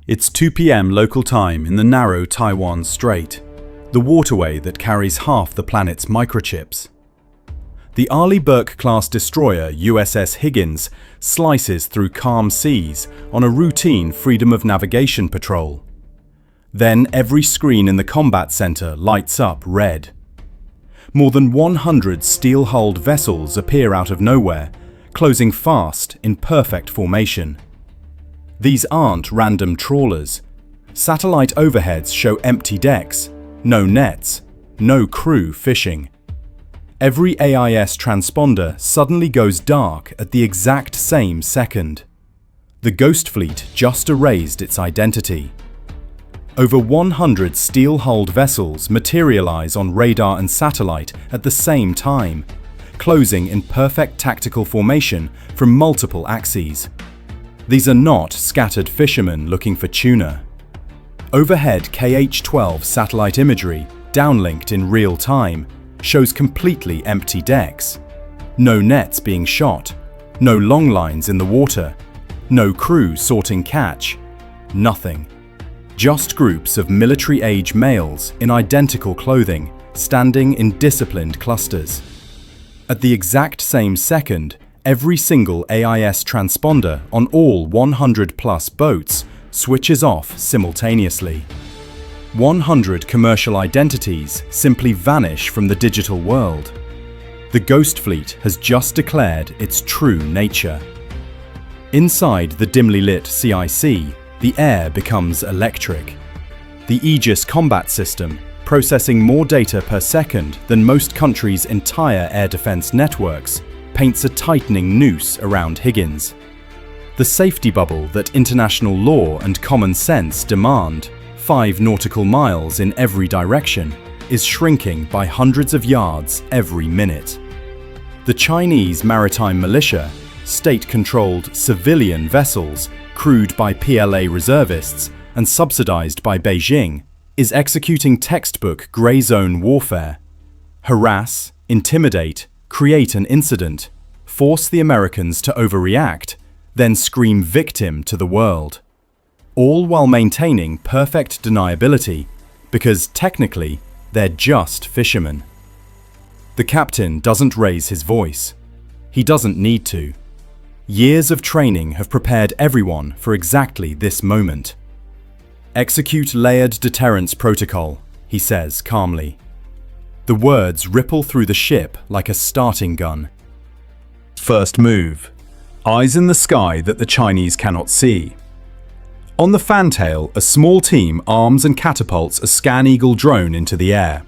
It's 2 p.m. local time in the narrow Taiwan Strait, the waterway that carries half the planet's microchips. The Arleigh Burke-class destroyer USS Higgins slices through calm seas on a routine freedom of navigation patrol. Then every screen in the combat center lights up red. More than 100 steel-hulled vessels appear out of nowhere, closing fast in perfect formation. These aren't random trawlers. Satellite overheads show empty decks, no nets, no crew fishing. Every AIS transponder suddenly goes dark at the exact same second. The Ghost Fleet just erased its identity. Over 100 steel-hulled vessels materialize on radar and satellite at the same time, closing in perfect tactical formation from multiple axes. These are not scattered fishermen looking for tuna. Overhead KH-12 satellite imagery, downlinked in real time, shows completely empty decks. No nets being shot, no long lines in the water, no crew sorting catch, nothing. Just groups of military-age males in identical clothing, standing in disciplined clusters. At the exact same second, every single AIS transponder on all 100-plus boats switches off simultaneously. 100 commercial identities simply vanish from the digital world. The Ghost Fleet has just declared its true nature. Inside the dimly lit CIC, the air becomes electric. The Aegis combat system, processing more data per second than most countries' entire air defense networks, paints a tightening noose around Higgins. The safety bubble that international law and common sense demand, 5 nautical miles in every direction, is shrinking by hundreds of yards every minute. The Chinese maritime militia, state-controlled civilian vessels crewed by PLA reservists and subsidized by Beijing, is executing textbook grey zone warfare. Harass, intimidate, create an incident, force the Americans to overreact, then scream victim to the world. All while maintaining perfect deniability, because technically, they're just fishermen. The captain doesn't raise his voice. He doesn't need to. Years of training have prepared everyone for exactly this moment. "Execute layered deterrence protocol," he says calmly. The words ripple through the ship like a starting gun. First move. Eyes in the sky that the Chinese cannot see. On the fantail, a small team arms and catapults a Scan Eagle drone into the air.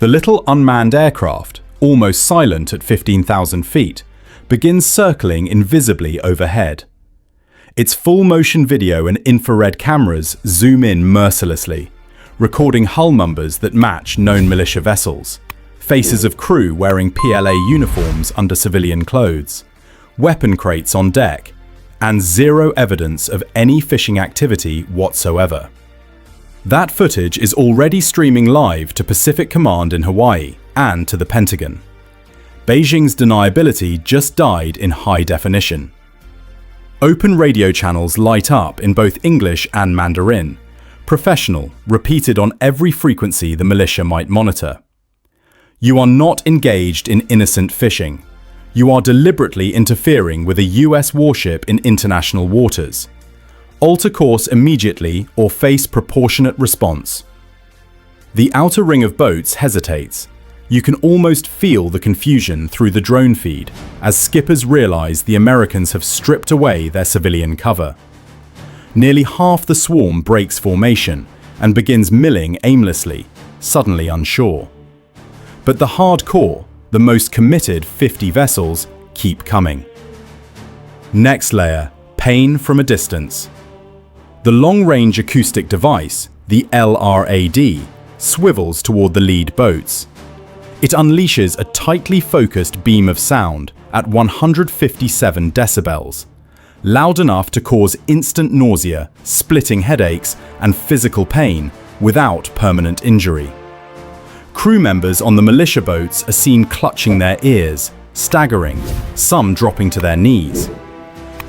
The little unmanned aircraft, almost silent at 15,000 feet, begins circling invisibly overhead. Its full-motion video and infrared cameras zoom in mercilessly, recording hull numbers that match known militia vessels, faces of crew wearing PLA uniforms under civilian clothes, weapon crates on deck, and zero evidence of any fishing activity whatsoever. That footage is already streaming live to Pacific Command in Hawaii and to the Pentagon. Beijing's deniability just died in high definition. Open radio channels light up in both English and Mandarin, professional, repeated on every frequency the militia might monitor. You are not engaged in innocent fishing. You are deliberately interfering with a US warship in international waters. Alter course immediately or face proportionate response. The outer ring of boats hesitates. You can almost feel the confusion through the drone feed as skippers realize the Americans have stripped away their civilian cover. Nearly half the swarm breaks formation and begins milling aimlessly, suddenly unsure. But the hardcore, the most committed 50 vessels, keep coming. Next layer, pain from a distance. The long-range acoustic device, the LRAD, swivels toward the lead boats. It unleashes a tightly focused beam of sound at 157 decibels, loud enough to cause instant nausea, splitting headaches, and physical pain without permanent injury. Crew members on the militia boats are seen clutching their ears, staggering, some dropping to their knees.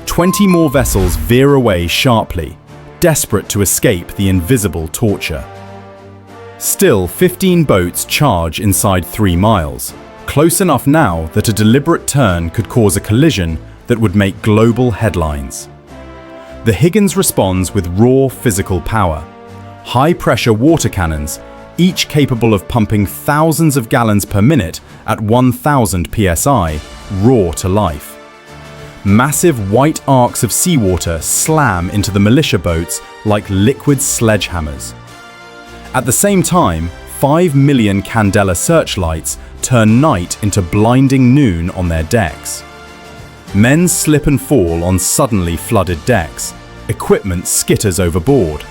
20 more vessels veer away sharply. desperate to escape the invisible torture. Still, 15 boats charge inside 3 miles, close enough now that a deliberate turn could cause a collision that would make global headlines. The Higgins responds with raw physical power. High-pressure water cannons, each capable of pumping thousands of gallons per minute at 1,000 psi, roar to life. Massive white arcs of seawater slam into the militia boats like liquid sledgehammers. At the same time, 5 million candela searchlights turn night into blinding noon on their decks. Men slip and fall on suddenly flooded decks. Equipment skitters overboard.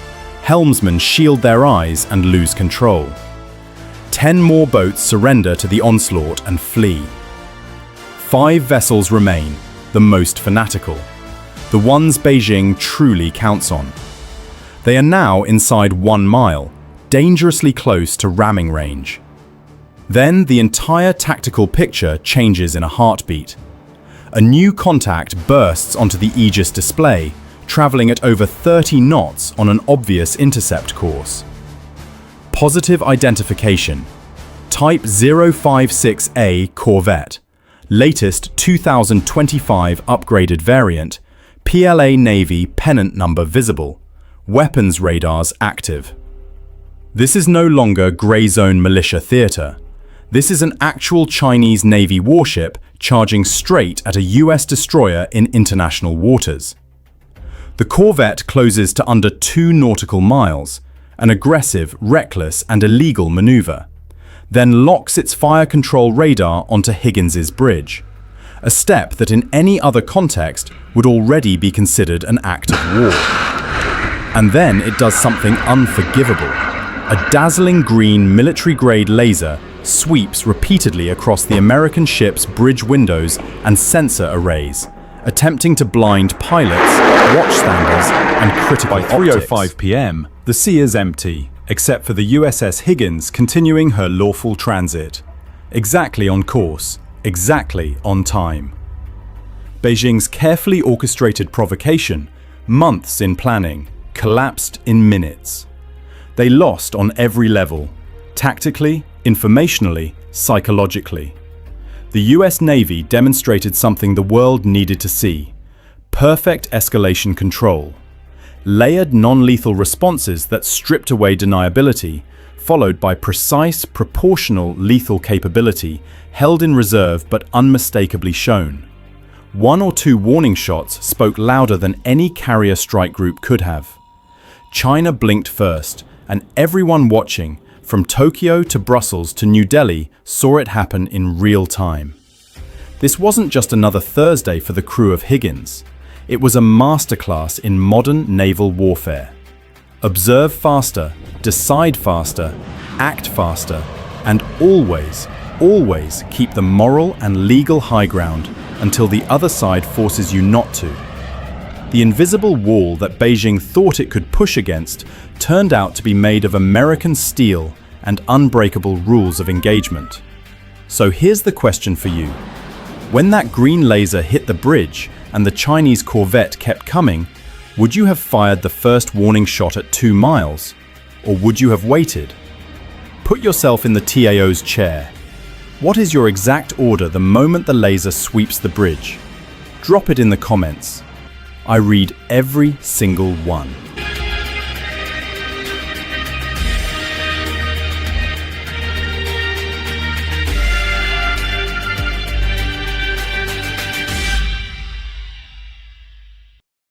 Helmsmen shield their eyes and lose control. 10 more boats surrender to the onslaught and flee. 5 vessels remain, the most fanatical, the ones Beijing truly counts on. They are now inside 1 mile, dangerously close to ramming range. Then the entire tactical picture changes in a heartbeat. A new contact bursts onto the Aegis display, traveling at over 30 knots on an obvious intercept course. Positive identification. Type 056A Corvette. Latest 2025 upgraded variant. PLA Navy pennant number visible. Weapons radars active. This is no longer grey zone militia theatre. This is an actual Chinese Navy warship charging straight at a US destroyer in international waters. The Corvette closes to under 2 nautical miles, an aggressive, reckless and illegal maneuver, then locks its fire control radar onto Higgins's bridge, a step that in any other context would already be considered an act of war. And then it does something unforgivable. A dazzling green military-grade laser sweeps repeatedly across the American ship's bridge windows and sensor arrays, attempting to blind pilots, watchstanders, and critical optics. By 3:05 p.m., the sea is empty, except for the USS Higgins continuing her lawful transit. Exactly on course, exactly on time. Beijing's carefully orchestrated provocation, months in planning, collapsed in minutes. They lost on every level, tactically, informationally, psychologically. The US Navy demonstrated something the world needed to see: perfect escalation control. Layered non-lethal responses that stripped away deniability, followed by precise, proportional lethal capability held in reserve but unmistakably shown. 1 or 2 warning shots spoke louder than any carrier strike group could have. China blinked first, and everyone watching, from Tokyo to Brussels to New Delhi, saw it happen in real time. This wasn't just another Thursday for the crew of Higgins. It was a masterclass in modern naval warfare. Observe faster, decide faster, act faster, and always, always keep the moral and legal high ground until the other side forces you not to. The invisible wall that Beijing thought it could push against turned out to be made of American steel and unbreakable rules of engagement. So here's the question for you. When that green laser hit the bridge and the Chinese Corvette kept coming, would you have fired the first warning shot at 2 miles? Or would you have waited? Put yourself in the TAO's chair. What is your exact order the moment the laser sweeps the bridge? Drop it in the comments. I read every single one.